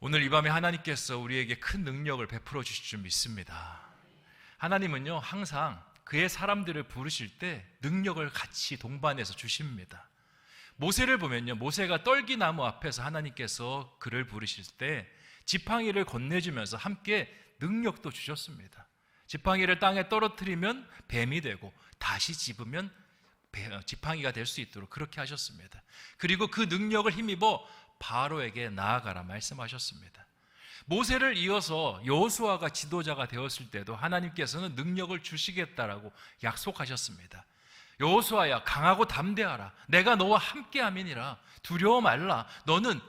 오늘 이 밤에 하나님께서 우리에게 큰 능력을 베풀어 주실 줄 믿습니다. 하나님은요, 항상 그의 사람들을 부르실 때 능력을 같이 동반해서 주십니다. 모세를 보면요, 모세가 떨기나무 앞에서 하나님께서 그를 부르실 때 지팡이를 건네주면서 함께 능력도 주셨습니다. 지팡이를 땅에 떨어뜨리면 뱀이 되고 다시 집으면 지팡이가 될 수 있도록 그렇게 하셨습니다. 그리고 그 능력을 힘입어 바로에게 나아가라 말씀하셨습니다. 모세를 이어서 여호수아가 지도자가 되었을 때도 하나님께서는 능력을 주시겠다라고 약속하셨습니다. 여호수아야, 강하고 담대하라. 내가 너와 함께함이니라. 두려워 말라. 너는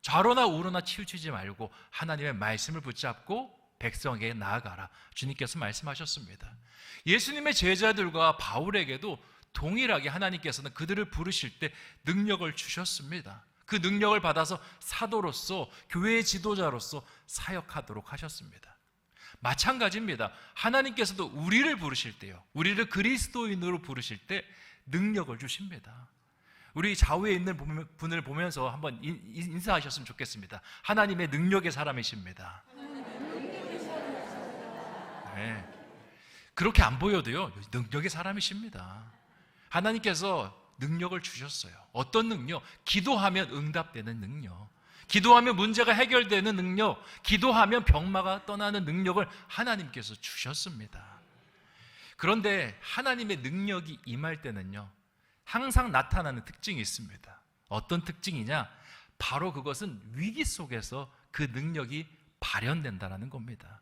좌로나 우로나 치우치지 말고 하나님의 말씀을 붙잡고 백성에게 나아가라. 주님께서 말씀하셨습니다. 예수님의 제자들과 바울에게도 동일하게 하나님께서는 그들을 부르실 때 능력을 주셨습니다. 그 능력을 받아서 사도로서, 교회의 지도자로서 사역하도록 하셨습니다. 마찬가지입니다. 하나님께서도 우리를 부르실 때요, 우리를 그리스도인으로 부르실 때 능력을 주십니다. 우리 좌우에 있는 분을 보면서 한번 인사하셨으면 좋겠습니다. 하나님의 능력의 사람이십니다. 네. 그렇게 안 보여도요, 능력의 사람이십니다. 하나님께서 능력을 주셨어요. 어떤 능력? 기도하면 응답되는 능력, 기도하면 문제가 해결되는 능력, 기도하면 병마가 떠나는 능력을 하나님께서 주셨습니다. 그런데 하나님의 능력이 임할 때는요, 항상 나타나는 특징이 있습니다. 어떤 특징이냐? 바로 그것은 위기 속에서 그 능력이 발현된다는 겁니다.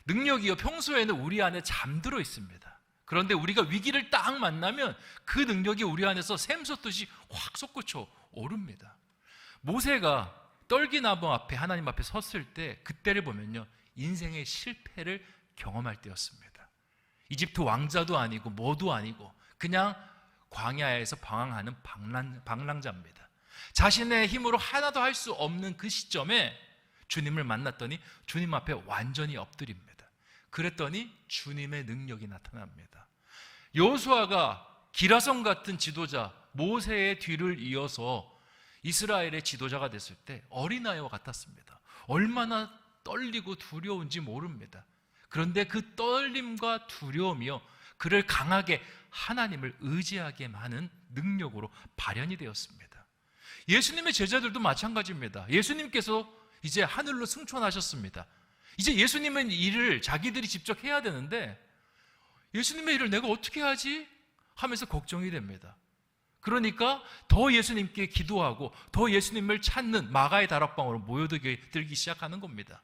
능력이요, 평소에는 우리 안에 잠들어 있습니다. 그런데 우리가 위기를 딱 만나면 그 능력이 우리 안에서 샘솟듯이 확 솟구쳐 오릅니다. 모세가 떨기나무 앞에, 하나님 앞에 섰을 때 그때를 보면요, 인생의 실패를 경험할 때였습니다. 이집트 왕자도 아니고 뭐도 아니고 그냥 광야에서 방황하는 방랑자입니다. 자신의 힘으로 하나도 할 수 없는 그 시점에 주님을 만났더니 주님 앞에 완전히 엎드립니다. 그랬더니 주님의 능력이 나타납니다. 여호수아가 기라성 같은 지도자 모세의 뒤를 이어서 이스라엘의 지도자가 됐을 때 어린아이와 같았습니다. 얼마나 떨리고 두려운지 모릅니다. 그런데 그 떨림과 두려움이요, 그를 강하게 하나님을 의지하게 하는 능력으로 발현이 되었습니다. 예수님의 제자들도 마찬가지입니다. 예수님께서 이제 하늘로 승천하셨습니다. 이제 예수님의 일을 자기들이 직접 해야 되는데 예수님의 일을 내가 어떻게 하지? 하면서 걱정이 됩니다. 그러니까 더 예수님께 기도하고 더 예수님을 찾는 마가의 다락방으로 모여들기 시작하는 겁니다.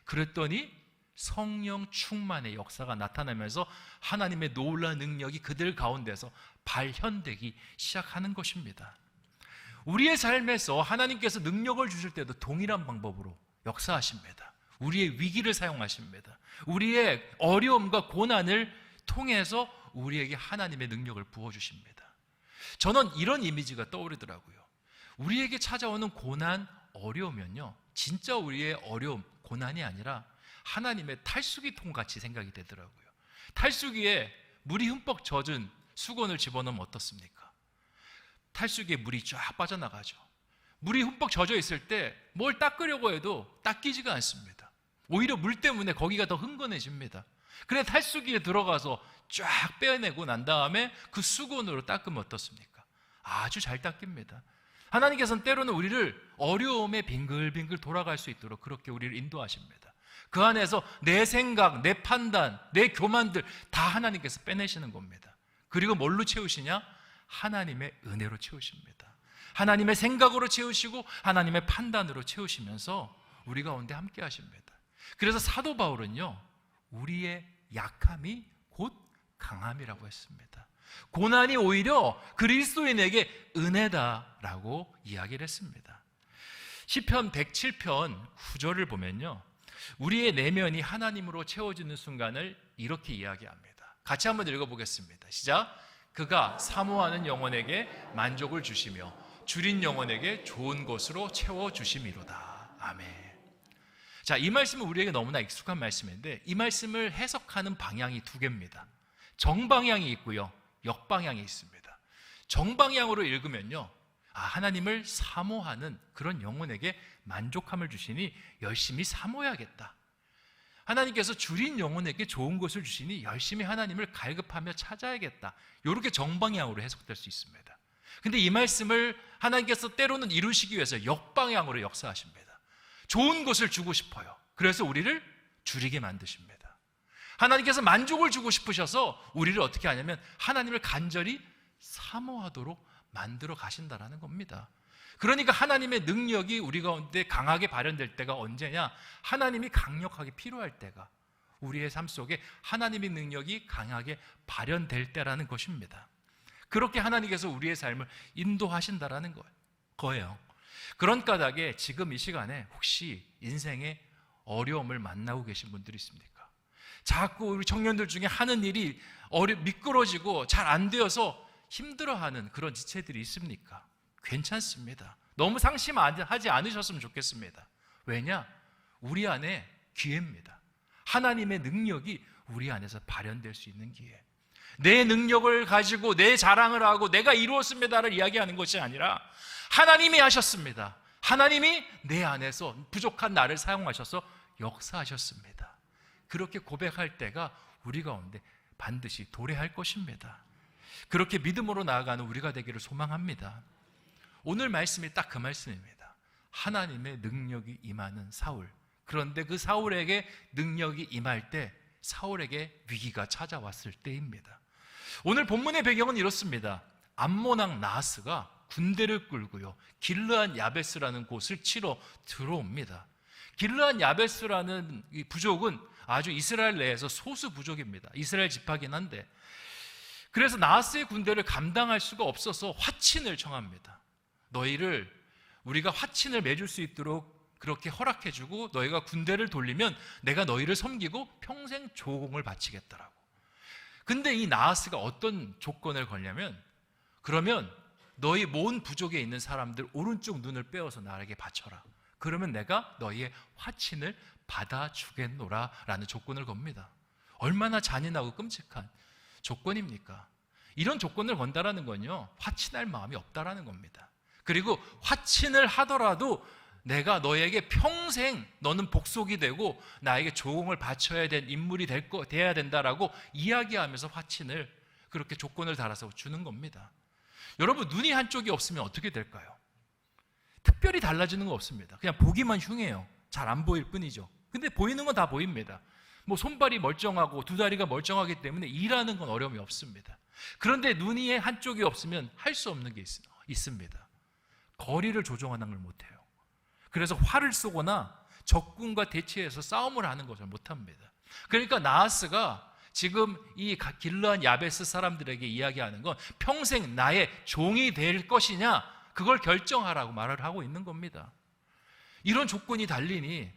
그랬더니 성령 충만의 역사가 나타나면서 하나님의 놀라운 능력이 그들 가운데서 발현되기 시작하는 것입니다. 우리의 삶에서 하나님께서 능력을 주실 때도 동일한 방법으로 역사하십니다. 우리의 위기를 사용하십니다. 우리의 어려움과 고난을 통해서 우리에게 하나님의 능력을 부어주십니다. 저는 이런 이미지가 떠오르더라고요. 우리에게 찾아오는 고난, 어려우면요, 진짜 우리의 어려움, 고난이 아니라 하나님의 탈수기통 같이 생각이 되더라고요. 탈수기에 물이 흠뻑 젖은 수건을 집어넣으면 어떻습니까? 탈수기에 물이 쫙 빠져나가죠. 물이 흠뻑 젖어 있을 때 뭘 닦으려고 해도 닦이지가 않습니다. 오히려 물 때문에 거기가 더 흥건해집니다. 그래 탈수기에 들어가서 쫙 빼내고 난 다음에 그 수건으로 닦으면 어떻습니까? 아주 잘 닦입니다. 하나님께서는 때로는 우리를 어려움에 빙글빙글 돌아갈 수 있도록 그렇게 우리를 인도하십니다. 그 안에서 내 생각, 내 판단, 내 교만들 다 하나님께서 빼내시는 겁니다. 그리고 뭘로 채우시냐? 하나님의 은혜로 채우십니다. 하나님의 생각으로 채우시고 하나님의 판단으로 채우시면서 우리 가운데 함께 하십니다. 그래서 사도 바울은요, 우리의 약함이 곧 강함이라고 했습니다. 고난이 오히려 그리스도인에게 은혜다라고 이야기를 했습니다. 시편 107편 9절을 보면요, 우리의 내면이 하나님으로 채워지는 순간을 이렇게 이야기합니다. 같이 한번 읽어보겠습니다. 시작. 그가 사모하는 영혼에게 만족을 주시며 줄인 영혼에게 좋은 것으로 채워주심이로다. 아멘. 자, 이 말씀은 우리에게 너무나 익숙한 말씀인데 이 말씀을 해석하는 방향이 두 개입니다. 정방향이 있고요, 역방향이 있습니다. 정방향으로 읽으면요, 하나님을 사모하는 그런 영혼에게 만족함을 주시니 열심히 사모해야겠다. 하나님께서 줄인 영혼에게 좋은 것을 주시니 열심히 하나님을 갈급하며 찾아야겠다. 이렇게 정방향으로 해석될 수 있습니다. 근데 이 말씀을 하나님께서 때로는 이루시기 위해서 역방향으로 역사하십니다. 좋은 것을 주고 싶어요. 그래서 우리를 줄이게 만드십니다. 하나님께서 만족을 주고 싶으셔서 우리를 어떻게 하냐면 하나님을 간절히 사모하도록 만들어 가신다라는 겁니다. 그러니까 하나님의 능력이 우리 가운데 강하게 발현될 때가 언제냐? 하나님이 강력하게 필요할 때가, 우리의 삶 속에 하나님의 능력이 강하게 발현될 때라는 것입니다. 그렇게 하나님께서 우리의 삶을 인도하신다라는 거예요. 그런 까닭에 지금 이 시간에 혹시 인생의 어려움을 만나고 계신 분들이 있습니까? 자꾸 우리 청년들 중에 하는 일이 미끄러지고 잘 안 되어서 힘들어하는 그런 지체들이 있습니까? 괜찮습니다. 너무 상심하지 않으셨으면 좋겠습니다. 왜냐? 우리 안에 기회입니다. 하나님의 능력이 우리 안에서 발현될 수 있는 기회. 내 능력을 가지고 내 자랑을 하고 내가 이루었습니다를 이야기하는 것이 아니라 하나님이 하셨습니다. 하나님이 내 안에서 부족한 나를 사용하셔서 역사하셨습니다. 그렇게 고백할 때가 우리 가운데 반드시 도래할 것입니다. 그렇게 믿음으로 나아가는 우리가 되기를 소망합니다. 오늘 말씀이 딱 그 말씀입니다. 하나님의 능력이 임하는 사울. 그런데 그 사울에게 능력이 임할 때 사울에게 위기가 찾아왔을 때입니다. 오늘 본문의 배경은 이렇습니다. 암몬 왕 나하스가 군대를 끌고요, 길르앗 야베스라는 곳을 치러 들어옵니다. 길르앗 야베스라는 이 부족은 아주 이스라엘 내에서 소수 부족입니다. 이스라엘 지파긴 한데, 그래서 나하스의 군대를 감당할 수가 없어서 화친을 청합니다. 너희를 우리가 화친을 맺을 수 있도록 그렇게 허락해주고 너희가 군대를 돌리면 내가 너희를 섬기고 평생 조공을 바치겠다라고. 근데 이 나하스가 어떤 조건을 걸냐면, 그러면 너희 모은 부족에 있는 사람들 오른쪽 눈을 빼어서 나에게 바쳐라. 그러면 내가 너희의 화친을 받아주겠노라 라는 조건을 겁니다. 얼마나 잔인하고 끔찍한 조건입니까? 이런 조건을 건다라는 건요, 화친할 마음이 없다라는 겁니다. 그리고 화친을 하더라도 내가 너에게 평생 너는 복속이 되고 나에게 조공을 바쳐야 될 인물이 돼야 된다라고 이야기하면서 화친을 그렇게 조건을 달아서 주는 겁니다. 여러분, 눈이 한쪽이 없으면 어떻게 될까요? 특별히 달라지는 거 없습니다. 그냥 보기만 흉해요. 잘 안 보일 뿐이죠. 근데 보이는 건 다 보입니다. 뭐 손발이 멀쩡하고 두 다리가 멀쩡하기 때문에 일하는 건 어려움이 없습니다. 그런데 눈이 한쪽이 없으면 할 수 없는 게 있습니다. 거리를 조정하는 걸 못해요. 그래서 화를 쏘거나 적군과 대치해서 싸움을 하는 것을 못합니다. 그러니까 나하스가 지금 이 길르앗 야베스 사람들에게 이야기하는 건 평생 나의 종이 될 것이냐, 그걸 결정하라고 말을 하고 있는 겁니다. 이런 조건이 달리니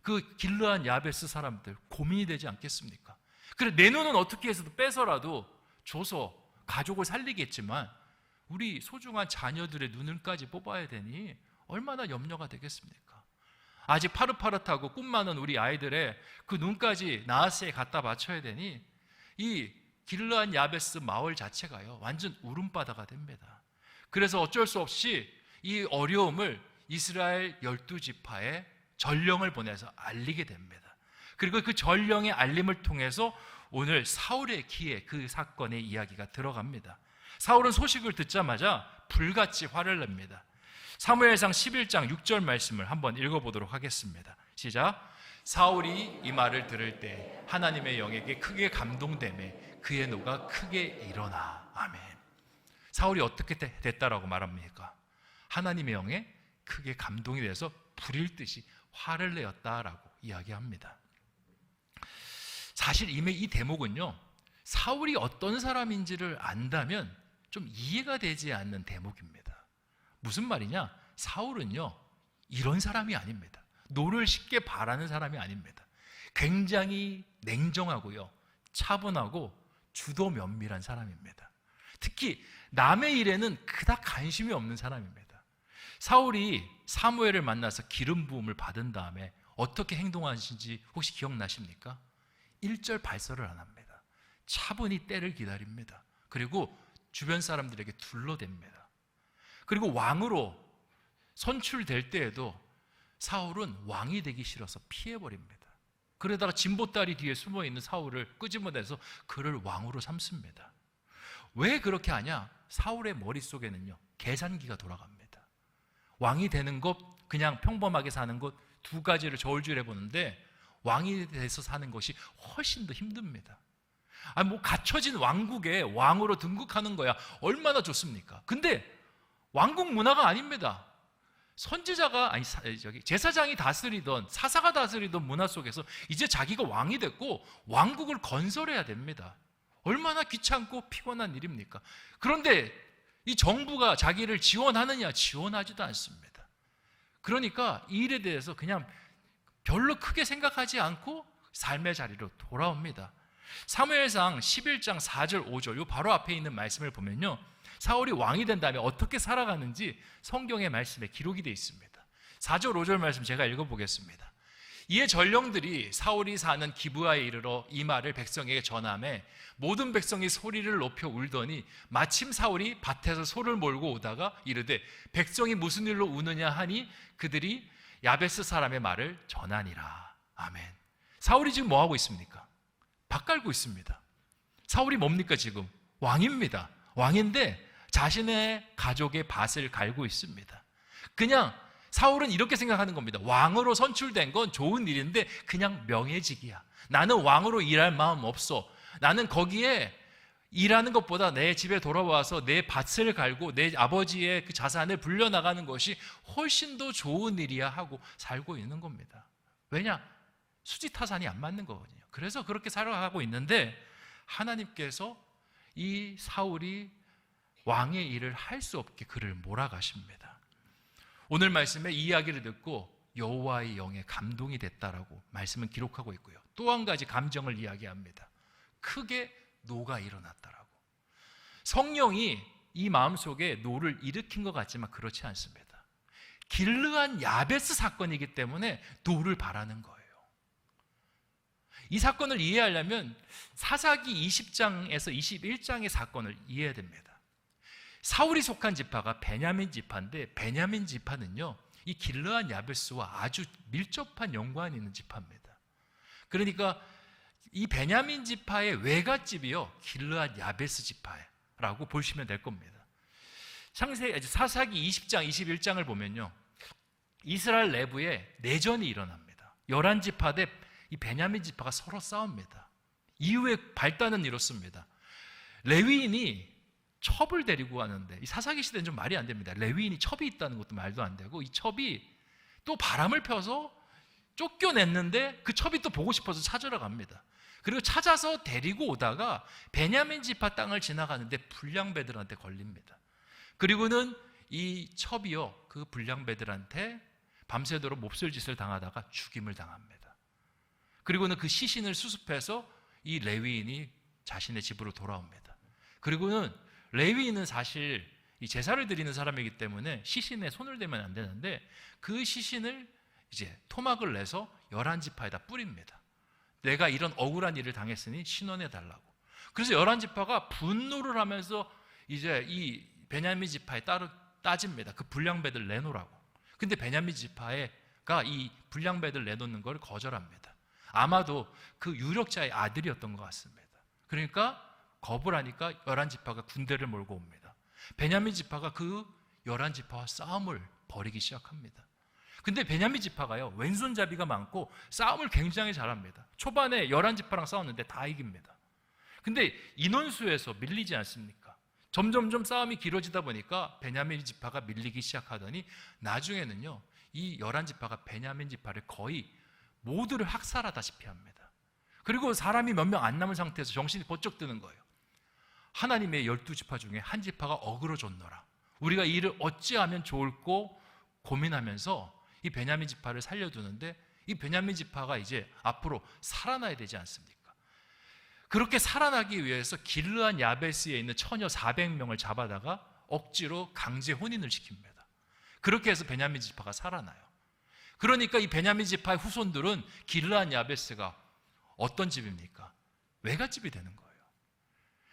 그 길르앗 야베스 사람들 고민이 되지 않겠습니까? 그래, 내 눈은 어떻게 해서도 빼서라도 줘서 가족을 살리겠지만 우리 소중한 자녀들의 눈을까지 뽑아야 되니 얼마나 염려가 되겠습니까? 아직 파릇파릇하고 꿈 많은 우리 아이들의 그 눈까지 나하스에 갖다 바쳐야 되니 이 길르앗 야베스 마을 자체가요, 완전 울음바다가 됩니다. 그래서 어쩔 수 없이 이 어려움을 이스라엘 12지파에 전령을 보내서 알리게 됩니다. 그리고 그 전령의 알림을 통해서 오늘 사울의 귀에 그 사건의 이야기가 들어갑니다. 사울은 소식을 듣자마자 불같이 화를 냅니다. 사무엘상 11장 6절 말씀을 한번 읽어보도록 하겠습니다. 시작. 사울이 이 말을 들을 때 하나님의 영에게 크게 감동되매 그의 노가 크게 일어나. 아멘. 사울이 어떻게 됐다라고 말합니까? 하나님의 영에 크게 감동이 돼서 불일 듯이 화를 내었다라고 이야기합니다. 사실 이미 이 대목은요, 사울이 어떤 사람인지를 안다면 좀 이해가 되지 않는 대목입니다. 무슨 말이냐? 사울은요, 이런 사람이 아닙니다. 노를 쉽게 바라는 사람이 아닙니다. 굉장히 냉정하고요, 차분하고 주도 면밀한 사람입니다. 특히 남의 일에는 그닥 관심이 없는 사람입니다. 사울이 사무엘을 만나서 기름 부음을 받은 다음에 어떻게 행동하신지 혹시 기억나십니까? 1절 발설을 안 합니다. 차분히 때를 기다립니다. 그리고 주변 사람들에게 둘러댑니다. 그리고 왕으로 선출될 때에도 사울은 왕이 되기 싫어서 피해버립니다. 그러다가 진보다리 뒤에 숨어있는 사울을 끄집어내서 그를 왕으로 삼습니다. 왜 그렇게 하냐? 사울의 머릿속에는요, 계산기가 돌아갑니다. 왕이 되는 것, 그냥 평범하게 사는 것 두 가지를 저울질해 보는데 왕이 돼서 사는 것이 훨씬 더 힘듭니다. 뭐 갖춰진 왕국에 왕으로 등극하는 거야 얼마나 좋습니까? 근데 왕국 문화가 아닙니다. 선지자가 제사장이 다스리던, 사사가 다스리던 문화 속에서 이제 자기가 왕이 됐고 왕국을 건설해야 됩니다. 얼마나 귀찮고 피곤한 일입니까? 그런데 이 정부가 자기를 지원하느냐? 지원하지도 않습니다. 그러니까 이 일에 대해서 그냥 별로 크게 생각하지 않고 삶의 자리로 돌아옵니다. 사무엘상 11장 4절 5절 요 바로 앞에 있는 말씀을 보면요, 사울이 왕이 된 다음에 어떻게 살아가는지 성경의 말씀에 기록이 되어 있습니다. 4절 5절 말씀 제가 읽어보겠습니다. 이에 전령들이 사울이 사는 기브아에 이르러 이 말을 백성에게 전하매 모든 백성이 소리를 높여 울더니 마침 사울이 밭에서 소를 몰고 오다가 이르되 백성이 무슨 일로 우느냐 하니 그들이 야베스 사람의 말을 전하니라. 아멘. 사울이 지금 뭐 하고 있습니까? 밭 갈고 있습니다. 사울이 뭡니까? 지금 왕입니다. 왕인데 자신의 가족의 밭을 갈고 있습니다. 그냥 사울은 이렇게 생각하는 겁니다. 왕으로 선출된 건 좋은 일인데 그냥 명예직이야. 나는 왕으로 일할 마음 없어. 나는 거기에 일하는 것보다 내 집에 돌아와서 내 밭을 갈고 내 아버지의 그 자산을 불려나가는 것이 훨씬 더 좋은 일이야 하고 살고 있는 겁니다. 왜냐? 수지타산이 안 맞는 거거든요. 그래서 그렇게 살아가고 있는데 하나님께서 이 사울이 왕의 일을 할 수 없게 그를 몰아가십니다. 오늘 말씀에 이 이야기를 듣고 여호와의 영에 감동이 됐다라고 말씀은 기록하고 있고요. 또 한 가지 감정을 이야기합니다. 크게 노가 일어났다라고. 성령이 이 마음속에 노를 일으킨 것 같지만 그렇지 않습니다. 길르한 야베스 사건이기 때문에 노를 바라는 거예요. 이 사건을 이해하려면 사사기 20장에서 21장의 사건을 이해해야 됩니다. 사울이 속한 지파가 베냐민 지파인데 베냐민 지파는요, 이 길르한 야베스와 아주 밀접한 연관이 있는 지파입니다. 그러니까 이 베냐민 지파의 외갓집이요, 길르한 야베스 지파라고 보시면 될 겁니다. 사사기 20장, 21장을 보면요, 이스라엘 내부에 내전이 일어납니다. 11지파 대 이 베냐민 지파가 서로 싸웁니다. 이후에 발단은 이렇습니다. 레위인이 첩을 데리고 가는데, 이 사사기 시대는 좀 말이 안 됩니다. 레위인이 첩이 있다는 것도 말도 안 되고, 이 첩이 또 바람을 펴서 쫓겨냈는데 그 첩이 또 보고 싶어서 찾으러 갑니다. 그리고 찾아서 데리고 오다가 베냐민 지파 땅을 지나가는데 불량배들한테 걸립니다. 그리고는 이 첩이요, 그 불량배들한테 밤새도록 몹쓸짓을 당하다가 죽임을 당합니다. 그리고는 그 시신을 수습해서 이 레위인이 자신의 집으로 돌아옵니다. 그리고는 레위인은 사실 이 제사를 드리는 사람이기 때문에 시신에 손을 대면 안 되는데 그 시신을 이제 토막을 내서 11지파에다 뿌립니다. 내가 이런 억울한 일을 당했으니 신원해 달라고. 그래서 11지파가 분노를 하면서 이제 이 베냐민 지파에 따집니다. 그 불량배들 내놓으라고. 근데 베냐민 지파가 이 불량배들 내놓는 걸 거절합니다. 아마도 그 유력자의 아들이었던 것 같습니다. 그러니까 겁을 하니까 11지파가 군대를 몰고 옵니다. 베냐민 지파가 그 11지파와 싸움을 벌이기 시작합니다. 근데 베냐민 지파가요, 왼손잡이가 많고 싸움을 굉장히 잘합니다. 초반에 11지파랑 싸웠는데 다 이깁니다. 근데 인원수에서 밀리지 않습니까? 점점점 싸움이 길어지다 보니까 베냐민 지파가 밀리기 시작하더니 나중에는요, 이 11지파가 베냐민 지파를 거의 모두를 학살하다시피 합니다. 그리고 사람이 몇 명 안 남은 상태에서 정신이 번쩍 드는 거예요. 하나님의 12지파 중에 한 지파가 어그러졌노라. 우리가 이 일을 어찌하면 좋을꼬 고민하면서 이 베냐민 지파를 살려두는데, 이 베냐민 지파가 이제 앞으로 살아나야 되지 않습니까? 그렇게 살아나기 위해서 길르한 야베스에 있는 처녀 400명을 잡아다가 억지로 강제 혼인을 시킵니다. 그렇게 해서 베냐민 지파가 살아나요. 그러니까 이 베냐민 지파의 후손들은 길르한 야베스가 어떤 집입니까? 외갓집이 되는 거예요.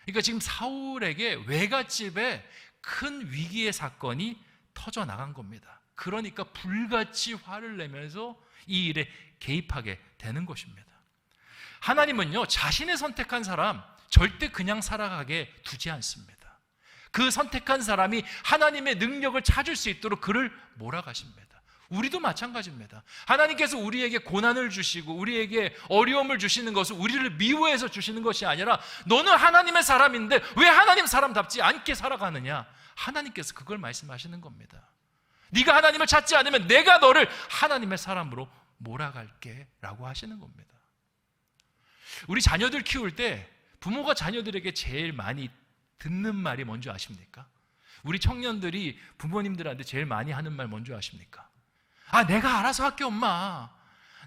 그러니까 지금 사울에게 외갓집에 큰 위기의 사건이 터져 나간 겁니다. 그러니까 불같이 화를 내면서 이 일에 개입하게 되는 것입니다. 하나님은요, 자신의 선택한 사람 절대 그냥 살아가게 두지 않습니다. 그 선택한 사람이 하나님의 능력을 찾을 수 있도록 그를 몰아가십니다. 우리도 마찬가지입니다. 하나님께서 우리에게 고난을 주시고 우리에게 어려움을 주시는 것은 우리를 미워해서 주시는 것이 아니라 너는 하나님의 사람인데 왜 하나님 사람답지 않게 살아가느냐? 하나님께서 그걸 말씀하시는 겁니다. 네가 하나님을 찾지 않으면 내가 너를 하나님의 사람으로 몰아갈게 라고 하시는 겁니다. 우리 자녀들 키울 때 부모가 자녀들에게 제일 많이 듣는 말이 뭔지 아십니까? 우리 청년들이 부모님들한테 제일 많이 하는 말 뭔지 아십니까? 아, 내가 알아서 할게, 엄마.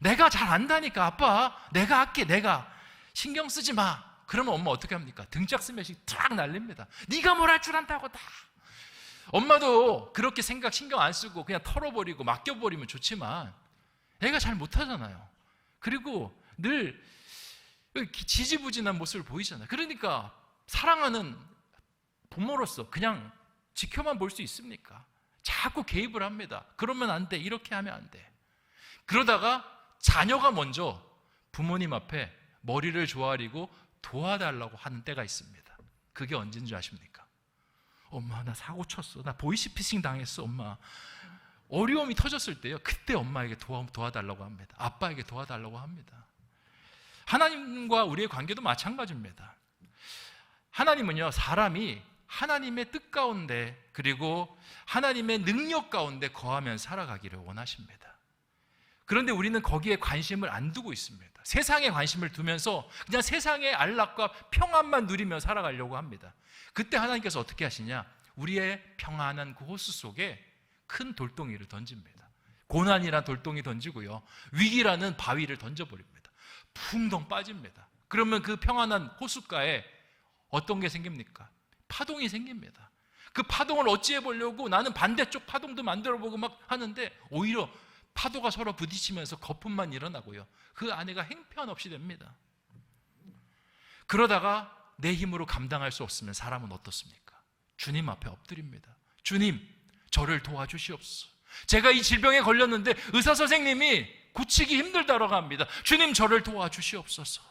내가 잘 안다니까, 아빠. 내가 할게, 내가. 신경 쓰지 마. 그러면 엄마 어떻게 합니까? 등짝 스매시 탁 날립니다. 네가 뭘 할 줄 안다고 다. 엄마도 그렇게 신경 안 쓰고 그냥 털어버리고 맡겨버리면 좋지만 애가 잘 못하잖아요. 그리고 늘 지지부진한 모습을 보이잖아요. 그러니까 사랑하는 부모로서 그냥 지켜만 볼 수 있습니까? 자꾸 개입을 합니다. 그러면 안 돼. 이렇게 하면 안 돼. 그러다가 자녀가 먼저 부모님 앞에 머리를 조아리고 도와달라고 하는 때가 있습니다. 그게 언제인 줄 아십니까? 엄마, 나 사고 쳤어. 나 보이스피싱 당했어, 엄마. 어려움이 터졌을 때요, 그때 엄마에게 도와달라고 합니다. 아빠에게 도와달라고 합니다. 하나님과 우리의 관계도 마찬가지입니다. 하나님은요, 사람이 하나님의 뜻 가운데 그리고 하나님의 능력 가운데 거하며 살아가기를 원하십니다. 그런데 우리는 거기에 관심을 안 두고 있습니다. 세상에 관심을 두면서 그냥 세상의 안락과 평안만 누리며 살아가려고 합니다. 그때 하나님께서 어떻게 하시냐? 우리의 평안한 그 호수 속에 큰 돌덩이를 던집니다. 고난이란 돌덩이 던지고요, 위기라는 바위를 던져버립니다. 풍덩 빠집니다. 그러면 그 평안한 호숫가에 어떤 게 생깁니까? 파동이 생깁니다. 그 파동을 어찌해 보려고 나는 반대쪽 파동도 만들어보고 막 하는데 오히려 파도가 서로 부딪히면서 거품만 일어나고요, 그 안에가 형편없이 됩니다. 그러다가 내 힘으로 감당할 수 없으면 사람은 어떻습니까? 주님 앞에 엎드립니다. 주님, 저를 도와주시옵소서. 제가 이 질병에 걸렸는데 의사 선생님이 고치기 힘들다라고 합니다. 주님, 저를 도와주시옵소서.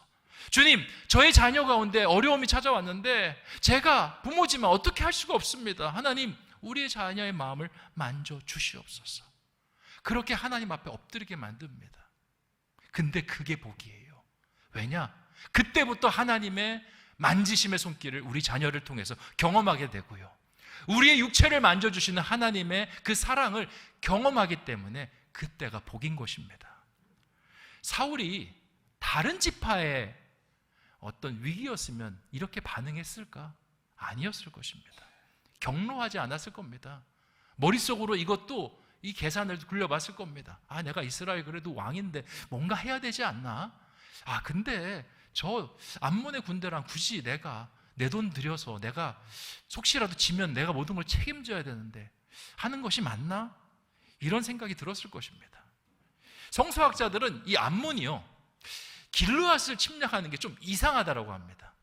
주님, 저의 자녀 가운데 어려움이 찾아왔는데 제가 부모지만 어떻게 할 수가 없습니다. 하나님, 우리의 자녀의 마음을 만져주시옵소서. 그렇게 하나님 앞에 엎드리게 만듭니다. 근데 그게 복이에요. 왜냐? 그때부터 하나님의 만지심의 손길을 우리 자녀를 통해서 경험하게 되고요, 우리의 육체를 만져주시는 하나님의 그 사랑을 경험하기 때문에 그때가 복인 것입니다. 사울이 다른 지파의 어떤 위기였으면 이렇게 반응했을까? 아니었을 것입니다. 경로하지 않았을 겁니다. 머릿속으로 이것도 이 계산을 굴려봤을 겁니다. 아, 내가 이스라엘 그래도 왕인데 뭔가 해야 되지 않나? 아, 근데 저 암몬의 군대랑 굳이 내가 내 돈 들여서 내가 혹시라도 지면 내가 모든 걸 책임져야 되는데 하는 것이 맞나? 이런 생각이 들었을 것입니다. 성서학자들은 이 암몬이요, 길르앗을 침략하는 게 좀 이상하다라고 합니다.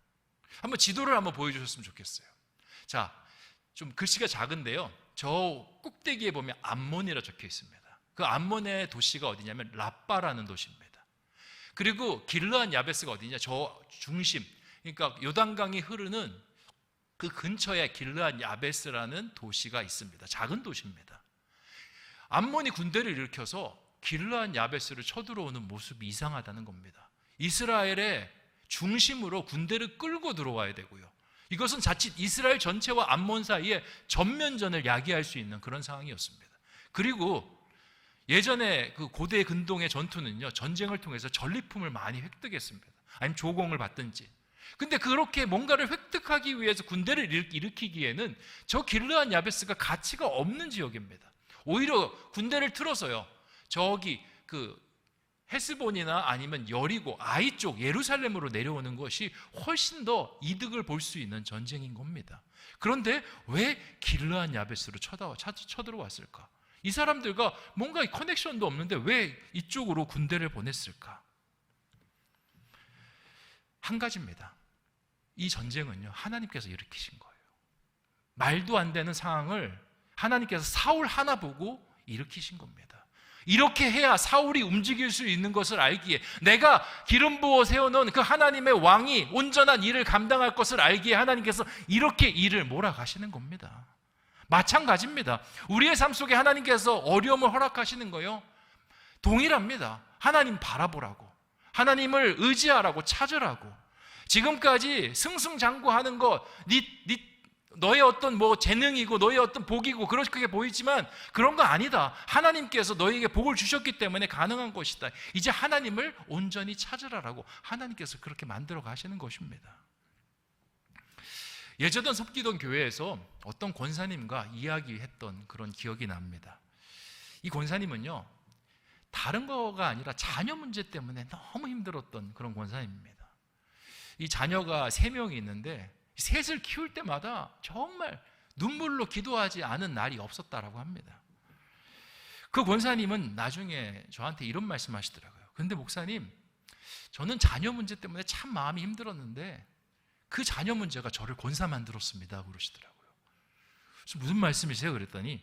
한번 지도를 한번 보여주셨으면 좋겠어요. 자, 좀 글씨가 작은데요, 저 꼭대기에 보면 암몬이라 적혀 있습니다. 그 암몬의 도시가 어디냐면 라빠라는 도시입니다. 그리고 길르앗 야베스가 어디냐? 저 중심, 그러니까 요단강이 흐르는 그 근처에 길르앗 야베스라는 도시가 있습니다. 작은 도시입니다. 암몬이 군대를 일으켜서 길르앗 야베스를 쳐들어오는 모습이 이상하다는 겁니다. 이스라엘의 중심으로 군대를 끌고 들어와야 되고요, 이것은 자칫 이스라엘 전체와 암몬 사이에 전면전을 야기할 수 있는 그런 상황이었습니다. 그리고 예전에 그 고대 근동의 전투는요, 전쟁을 통해서 전리품을 많이 획득했습니다. 아니면 조공을 받든지. 근데 그렇게 뭔가를 획득하기 위해서 군대를 일으키기에는 저 길르앗 야베스가 가치가 없는 지역입니다. 오히려 군대를 틀어서요, 저기 그 헤스본이나 아니면 여리고 아이 쪽 예루살렘으로 내려오는 것이 훨씬 더 이득을 볼 수 있는 전쟁인 겁니다. 그런데 왜 길르앗 야베스로 쳐들어왔을까? 이 사람들과 뭔가 커넥션도 없는데 왜 이쪽으로 군대를 보냈을까? 한 가지입니다. 이 전쟁은요, 하나님께서 일으키신 거예요. 말도 안 되는 상황을 하나님께서 사울 하나 보고 일으키신 겁니다. 이렇게 해야 사울이 움직일 수 있는 것을 알기에, 내가 기름 부어 세워놓은 그 하나님의 왕이 온전한 일을 감당할 것을 알기에 하나님께서 이렇게 일을 몰아가시는 겁니다. 마찬가지입니다. 우리의 삶 속에 하나님께서 어려움을 허락하시는 거요, 동일합니다. 하나님 바라보라고, 하나님을 의지하라고, 찾으라고. 지금까지 승승장구하는 것, 너의 어떤 재능이고 너의 어떤 복이고 그렇게 보이지만 그런 거 아니다. 하나님께서 너에게 복을 주셨기 때문에 가능한 것이다. 이제 하나님을 온전히 찾으라라고 하나님께서 그렇게 만들어 가시는 것입니다. 예전에 섬기던 교회에서 어떤 권사님과 이야기했던 그런 기억이 납니다. 이 권사님은요, 다른 거가 아니라 자녀 문제 때문에 너무 힘들었던 그런 권사님입니다. 이 자녀가 3명이 있는데 셋을 키울 때마다 정말 눈물로 기도하지 않은 날이 없었다라고 합니다. 그 권사님은 나중에 저한테 이런 말씀 하시더라고요. 근데 목사님, 저는 자녀 문제 때문에 참 마음이 힘들었는데 그 자녀 문제가 저를 권사 만들었습니다 그러시더라고요. 무슨 말씀이세요? 그랬더니,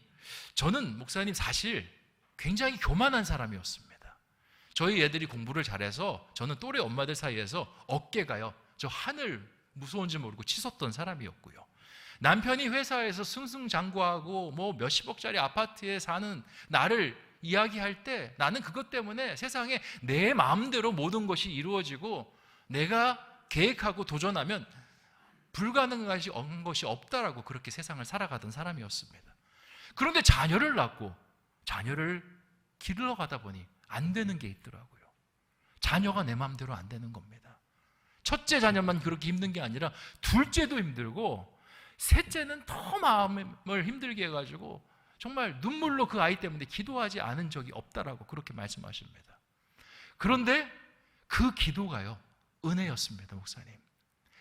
저는 목사님 사실 굉장히 교만한 사람이었습니다. 저희 애들이 공부를 잘해서 저는 또래 엄마들 사이에서 어깨가요, 저 하늘 무서운지 모르고 치솟던 사람이었고요. 남편이 회사에서 승승장구하고 몇십억짜리 아파트에 사는 나를 이야기할 때 나는 그것 때문에 세상에 내 마음대로 모든 것이 이루어지고 내가 계획하고 도전하면 불가능한 것이 없다라고 그렇게 세상을 살아가던 사람이었습니다. 그런데 자녀를 낳고 자녀를 기르러가다 보니 안 되는 게 있더라고요. 자녀가 내 마음대로 안 되는 겁니다. 첫째 자녀만 그렇게 힘든 게 아니라 둘째도 힘들고 셋째는 더 마음을 힘들게 해가지고 정말 눈물로 그 아이 때문에 기도하지 않은 적이 없다라고 그렇게 말씀하십니다. 그런데 그 기도가요, 은혜였습니다. 목사님,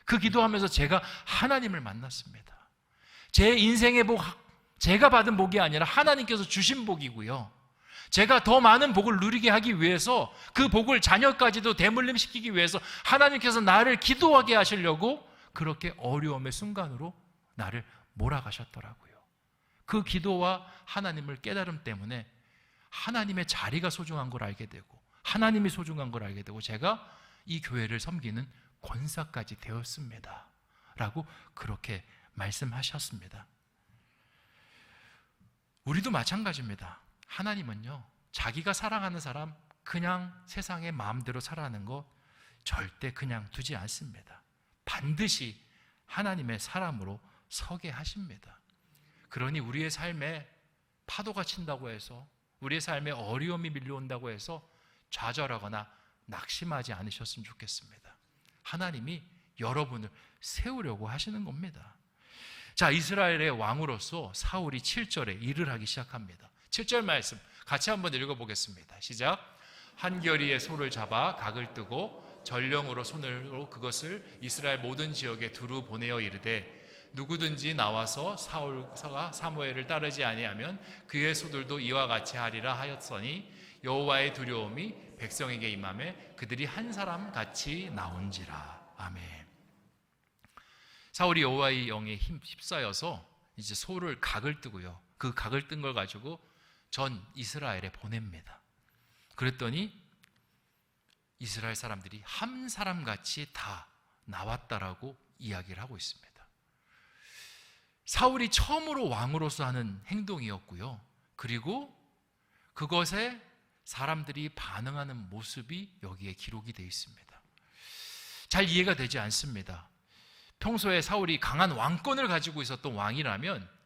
그 기도하면서 제가 하나님을 만났습니다. 제 인생의 복, 제가 받은 복이 아니라 하나님께서 주신 복이고요, 제가 더 많은 복을 누리게 하기 위해서, 그 복을 자녀까지도 대물림시키기 위해서 하나님께서 나를 기도하게 하시려고 그렇게 어려움의 순간으로 나를 몰아가셨더라고요. 그 기도와 하나님을 깨달음 때문에 하나님의 자리가 소중한 걸 알게 되고 하나님이 소중한 걸 알게 되고 제가 이 교회를 섬기는 권사까지 되었습니다 라고 그렇게 말씀하셨습니다. 우리도 마찬가지입니다. 하나님은요, 자기가 사랑하는 사람 그냥 세상의 마음대로 살아가는 거 절대 그냥 두지 않습니다. 반드시 하나님의 사람으로 서게 하십니다. 그러니 우리의 삶에 파도가 친다고 해서, 우리의 삶에 어려움이 밀려온다고 해서 좌절하거나 낙심하지 않으셨으면 좋겠습니다. 하나님이 여러분을 세우려고 하시는 겁니다. 자, 이스라엘의 왕으로서 사울이 7절에 일을 하기 시작합니다. 7절 말씀 같이 한번 읽어보겠습니다. 시작. 한결이의 소를 잡아 각을 뜨고 전령으로 손으로 그것을 이스라엘 모든 지역에 두루 보내어 이르되 누구든지 나와서 사울과 사무엘을 따르지 아니하면 그의 소들도 이와 같이 하리라 하였으니 여호와의 두려움이 백성에게 임하매 그들이 한 사람 같이 나온지라. 아멘. 사울이 여호와의 영에 휩싸여서 이제 소를 각을 뜨고요, 그 각을 뜬 걸 가지고 전 이스라엘에 보냅니다. 그랬더니 이스라엘 사람들이 한 사람같이 다 나왔다라고 이야기를 하고 있습니다. 사울이 처음으로 왕으로서 하는 행동이었고요, 그리고 그것에 사람들이 반응하는 모습이 여기에 기록이 되어 있습니다. 잘 이해가 되지 않습니다. 평소에 사울이 강한 왕권을 가지고 있었던 왕이라면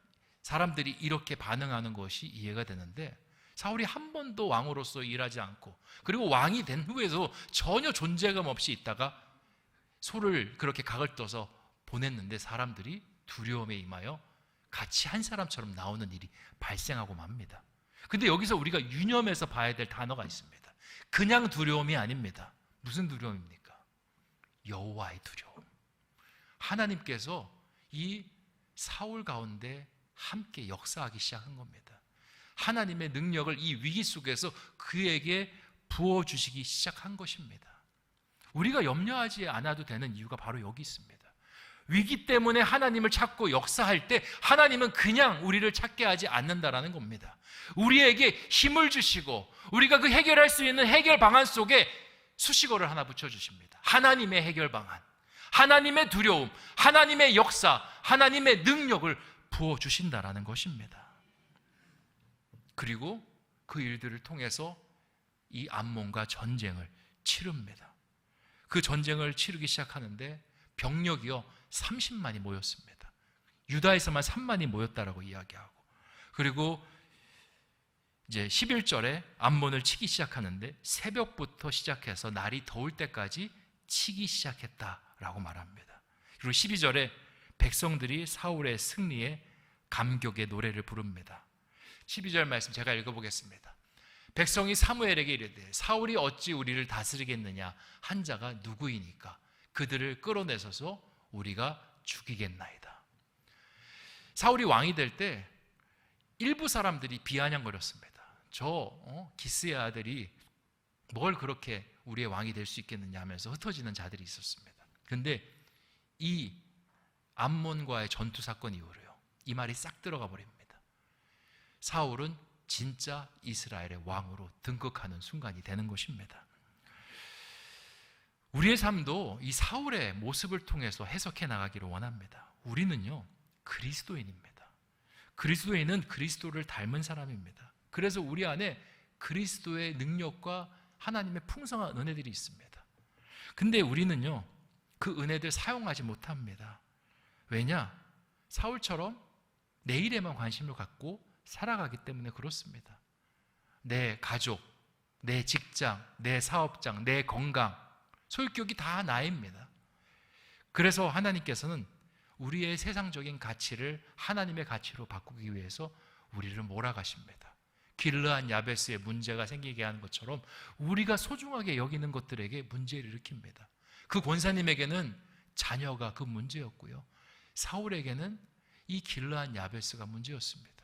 사람들이 이렇게 반응하는 것이 이해가 되는데, 사울이 한 번도 왕으로서 일하지 않고 그리고 왕이 된 후에도 전혀 존재감 없이 있다가 소를 그렇게 각을 떠서 보냈는데 사람들이 두려움에 임하여 같이 한 사람처럼 나오는 일이 발생하고 맙니다. 근데 여기서 우리가 유념해서 봐야 될 단어가 있습니다. 그냥 두려움이 아닙니다. 무슨 두려움입니까? 여호와의 두려움. 하나님께서 이 사울 가운데 함께 역사하기 시작한 겁니다. 하나님의 능력을 이 위기 속에서 그에게 부어주시기 시작한 것입니다. 우리가 염려하지 않아도 되는 이유가 바로 여기 있습니다. 위기 때문에 하나님을 찾고 역사할 때 하나님은 그냥 우리를 찾게 하지 않는다라는 겁니다. 우리에게 힘을 주시고 우리가 그 해결할 수 있는 해결 방안 속에 수식어를 하나 붙여주십니다. 하나님의 해결 방안, 하나님의 두려움, 하나님의 역사, 하나님의 능력을 부어주신다라는 것입니다. 그리고 그 일들을 통해서 이 암몬과 전쟁을 치릅니다. 그 전쟁을 치르기 시작하는데 병력이요 30만이 모였습니다. 유다에서만 3만이 모였다라고 이야기하고, 그리고 이제 11절에 암몬을 치기 시작하는데 새벽부터 시작해서 날이 더울 때까지 치기 시작했다라고 말합니다. 그리고 12절에 백성들이 사울의 승리에 감격의 노래를 부릅니다. 12절 말씀 제가 읽어보겠습니다. 백성이 사무엘에게 이르되 사울이 어찌 우리를 다스리겠느냐, 한 자가 누구이니까 그들을 끌어내서서 우리가 죽이겠나이다. 사울이 왕이 될 때 일부 사람들이 비아냥거렸습니다. 저 기스의 아들이 뭘 그렇게 우리의 왕이 될 수 있겠느냐 하면서 흩어지는 자들이 있었습니다. 근데 이 암몬과의 전투 사건 이후로요, 이 말이 싹 들어가 버립니다. 사울은 진짜 이스라엘의 왕으로 등극하는 순간이 되는 것입니다. 우리의 삶도 이 사울의 모습을 통해서 해석해 나가기를 원합니다. 우리는요 그리스도인입니다. 그리스도인은 그리스도를 닮은 사람입니다. 그래서 우리 안에 그리스도의 능력과 하나님의 풍성한 은혜들이 있습니다. 근데 우리는요 그 은혜들 사용하지 못합니다. 왜냐? 사울처럼 내일에만 관심을 갖고 살아가기 때문에 그렇습니다. 내 가족, 내 직장, 내 사업장, 내 건강, 소유격이 다 나입니다. 그래서 하나님께서는 우리의 세상적인 가치를 하나님의 가치로 바꾸기 위해서 우리를 몰아가십니다. 길르한 야베스에 문제가 생기게 하는 것처럼 우리가 소중하게 여기는 것들에게 문제를 일으킵니다. 그 권사님에게는 자녀가 그 문제였고요, 사울에게는 이 길르한 야베스가 문제였습니다.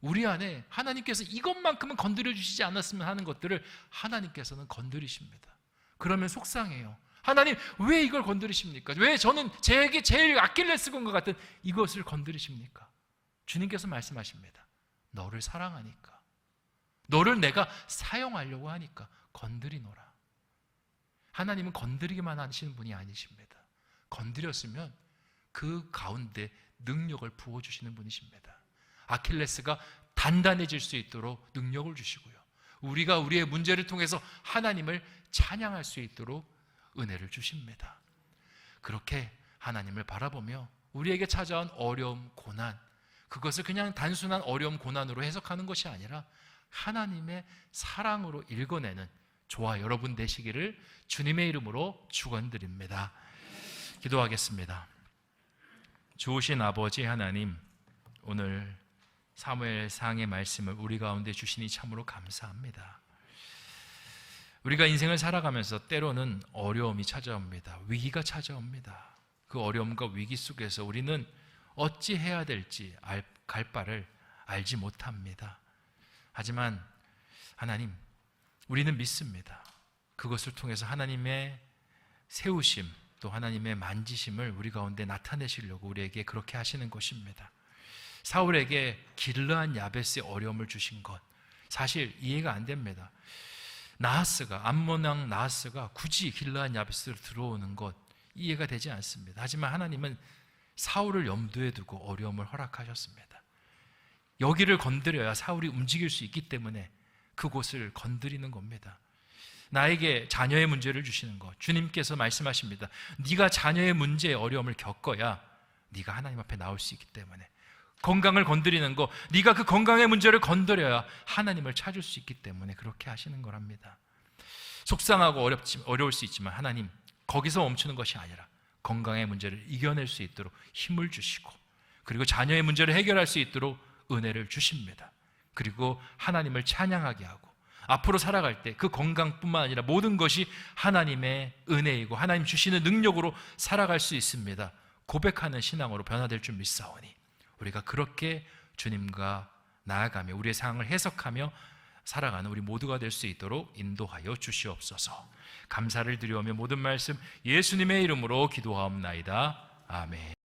우리 안에 하나님께서 이것만큼은 건드려 주시지 않았으면 하는 것들을 하나님께서는 건드리십니다. 그러면 속상해요. 하나님 왜 이걸 건드리십니까? 왜 저는 제게 제일 아킬레스건과 같은 이것을 건드리십니까? 주님께서 말씀하십니다. 너를 사랑하니까, 너를 내가 사용하려고 하니까 건드리노라. 하나님은 건드리기만 하시는 분이 아니십니다. 건드렸으면 그 가운데 능력을 부어주시는 분이십니다. 아킬레스가 단단해질 수 있도록 능력을 주시고요, 우리가 우리의 문제를 통해서 하나님을 찬양할 수 있도록 은혜를 주십니다. 그렇게 하나님을 바라보며 우리에게 찾아온 어려움, 고난, 그것을 그냥 단순한 어려움, 고난으로 해석하는 것이 아니라 하나님의 사랑으로 읽어내는 저와 여러분 되시기를 주님의 이름으로 축원드립니다. 기도하겠습니다. 좋으신 아버지 하나님, 오늘 사무엘상의 말씀을 우리 가운데 주시니 참으로 감사합니다. 우리가 인생을 살아가면서 때로는 어려움이 찾아옵니다. 위기가 찾아옵니다. 그 어려움과 위기 속에서 우리는 어찌 해야 될지 갈 바를 알지 못합니다. 하지만 하나님, 우리는 믿습니다. 그것을 통해서 하나님의 세우심, 또 하나님의 만지심을 우리 가운데 나타내시려고 우리에게 그렇게 하시는 것입니다. 사울에게 길르한 야베스의 어려움을 주신 것, 사실 이해가 안 됩니다. 암몬 왕 나하스가 굳이 길르한 야베스로 들어오는 것 이해가 되지 않습니다. 하지만 하나님은 사울을 염두에 두고 어려움을 허락하셨습니다. 여기를 건드려야 사울이 움직일 수 있기 때문에 그곳을 건드리는 겁니다. 나에게 자녀의 문제를 주시는 것, 주님께서 말씀하십니다. 네가 자녀의 문제에 어려움을 겪어야 네가 하나님 앞에 나올 수 있기 때문에, 건강을 건드리는 것, 네가 그 건강의 문제를 건드려야 하나님을 찾을 수 있기 때문에 그렇게 하시는 거랍니다. 속상하고 어려울 수 있지만 하나님, 거기서 멈추는 것이 아니라 건강의 문제를 이겨낼 수 있도록 힘을 주시고, 그리고 자녀의 문제를 해결할 수 있도록 은혜를 주십니다. 그리고 하나님을 찬양하게 하고 앞으로 살아갈 때 그 건강뿐만 아니라 모든 것이 하나님의 은혜이고 하나님 주시는 능력으로 살아갈 수 있습니다. 고백하는 신앙으로 변화될 줄 믿사오니 우리가 그렇게 주님과 나아가며 우리의 상황을 해석하며 살아가는 우리 모두가 될 수 있도록 인도하여 주시옵소서. 감사를 드리오며 모든 말씀 예수님의 이름으로 기도하옵나이다. 아멘.